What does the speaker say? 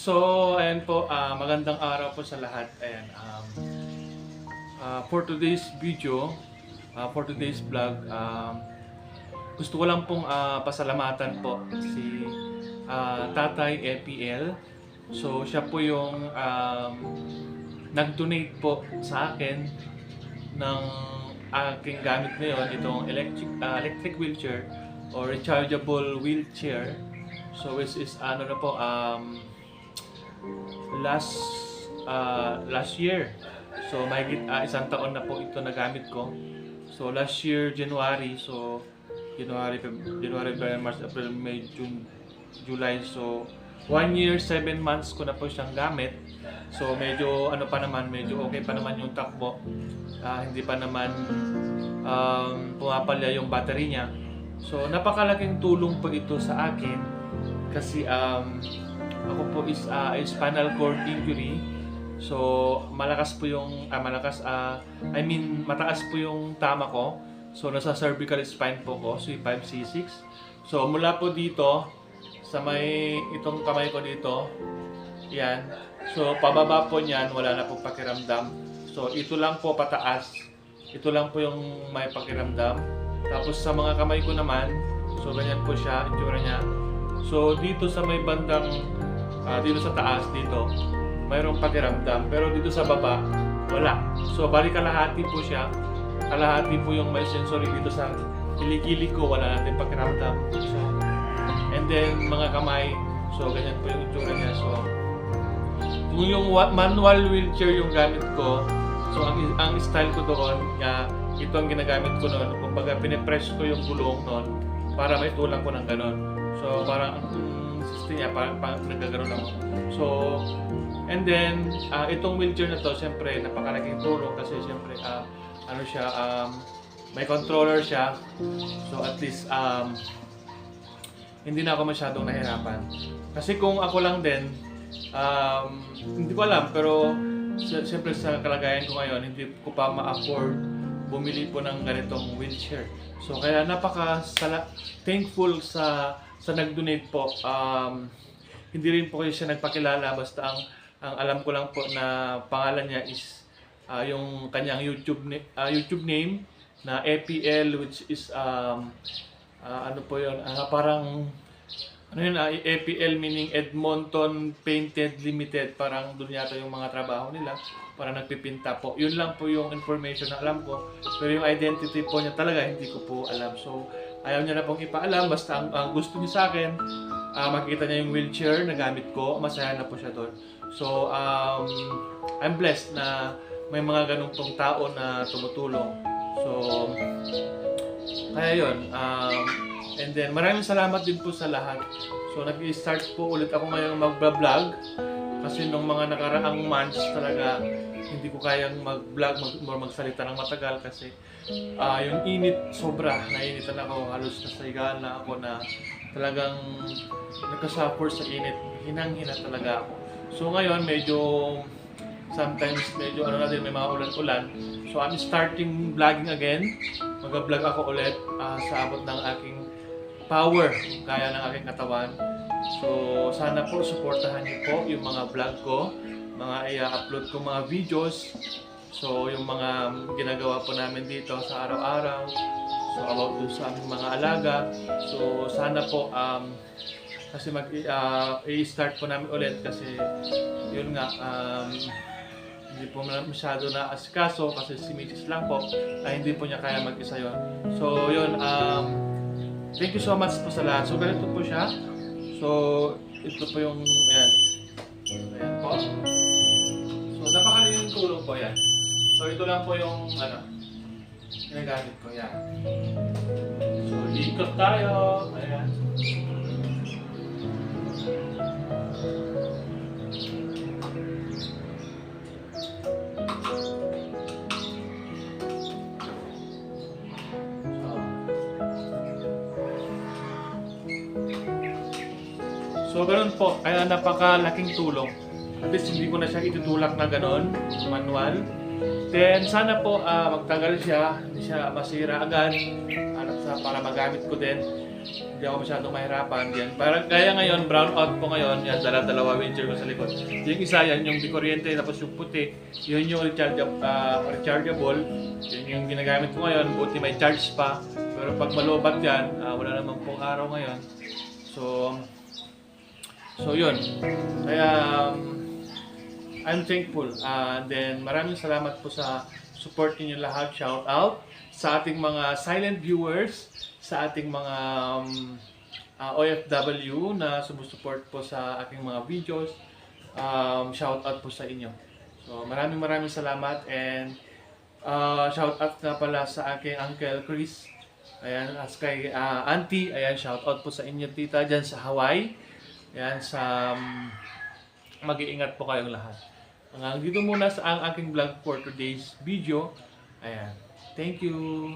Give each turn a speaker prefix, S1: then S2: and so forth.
S1: So, ayan po, magandang araw po sa lahat. Ayan, for today's video, for today's vlog, gusto ko lang pong pasalamatan po si Tatay EPL. So, siya po yung nag-donate po sa akin ng aking gamit ngayon, itong electric wheelchair or rechargeable wheelchair. So, which is ano na po, last year. So mahigit isang taon na po ito nagamit ko. So last year January, so January, February, March, April, May, June, July. So 1 year, 7 months ko na po siyang gamit. So medyo ano pa naman, medyo okay pa naman yung takbo. Hindi pa naman pumapalya yung battery niya. So napakalaking tulong po ito sa akin kasi ako po is spinal cord injury. So malakas po yung mataas po yung tama ko. So nasa cervical spine po ko, C5, C6. So mula po dito sa may itong kamay ko dito, yan. So pababa po niyan, wala na po pakiramdam. So ito lang po pataas. Ito lang po yung may pakiramdam. Tapos sa mga kamay ko naman, so ganyan po siya, itsura niya. So dito sa may bandang dito sa taas dito, mayroong pakiramdam, pero dito sa baba wala. So bali kalahati po siya. Kalahati po yung may sensory dito sa kilikili ko, wala natin pakiramdam. So, and then mga kamay, so ganyan po yung itsura niya. So kung yung manual wheelchair yung gamit ko, so ang style ko doon, ito ang ginagamit ko noon. Kumbaga pinipress ko yung gulong noon para may tulang ko ng ganon. So parang system niya parang nagkaganon ako. So and then itong wheelchair na to, siyempre napakalaking tulong kasi siyempre ano siya, may controller siya. So at least hindi na ako masyadong nahirapan. Kasi kung ako lang din, hindi ko alam, pero siyempre sa kalagayan ko ngayon, hindi ko pa ma-afford bumili po ng ganitong wheelchair. So kaya thankful sa nag-donate po. Hindi rin po kayo siya nagpakilala, basta ang alam ko lang po na pangalan niya is yung kanyang YouTube name na EPL, which is ano po yun, parang ano yun, EPL meaning Edmonton Painted Limited, parang doon yata yung mga trabaho nila, para nagpipinta po. Yun lang po yung information na alam ko, pero yung identity po niya talaga hindi ko po alam. So ayaw niya na pong ipaalam, basta ang gusto niya sa akin, makikita niya yung wheelchair na gamit ko, masaya na po siya doon. So I'm blessed na may mga ganung pong tao na tumutulong. So kaya yun, and then maraming salamat din po sa lahat. So nag-start po ulit ako ngayon mag-vlog kasi nung mga nakaraang months talaga hindi ko kayang mag-vlog, magsalita ng matagal kasi yung init, sobra, nainitan ako, halos nasayigaan na ako na talagang nagka-suffer sa init, hinang-hina talaga ako. So ngayon medyo sometimes medyo ano na din, may mga ulan-ulan. So I'm starting vlogging again. Mag-vlog ako ulit sa abot ng aking power, kaya ng aking katawan. So sana po suportahan niyo po yung mga vlog ko, mga i-upload ko mga videos. So yung mga ginagawa po namin dito sa araw-araw. So about dun sa aming mga alaga. So sana po kasi i-start po namin ulit kasi yun nga hindi po masyado na asikaso kasi si Mrs. lang po ay hindi po niya kaya mag-isa yun. So yun, thank you so much po sa lahat. So ganito po siya. So ito po yung ayan po. So napakalaking yung tulong po yan. So ito lang po yung ginagamit ko yan. So likot tayo. Ayan. So ganun po, kaya napakalaking tulong. At least hindi ko na siya itutulak na ganon, manual. Then sana po magtagal siya, hindi siya masira agad para magamit ko din. Hindi ako masyadong mahirapan. Yan. Parang kaya ngayon, brown out po ngayon. Yan, dalawa windshield ko sa likod. Yung isa, yan yung di kuryente, tapos yung puti. Yun yung rechargeable. Yun yung ginagamit ko ngayon. Buti may charge pa. Pero pag malubat yan, wala naman pong araw ngayon. So yun. Kaya, I'm thankful. Then maraming salamat po sa support ninyo lahat. Shout out sa ating mga silent viewers, sa ating mga OFW na sumusupport po sa aking mga videos. Shout out po sa inyo. So maraming salamat, and shout out na pala sa aking Uncle Chris. Ayan, as kay Auntie, ayan, shout out po sa inyo tita dyan sa Hawaii. Ayan, sa mag-iingat po kayong lahat. Hanggang dito muna sa ang aking vlog for today's video. Ayan. Thank you.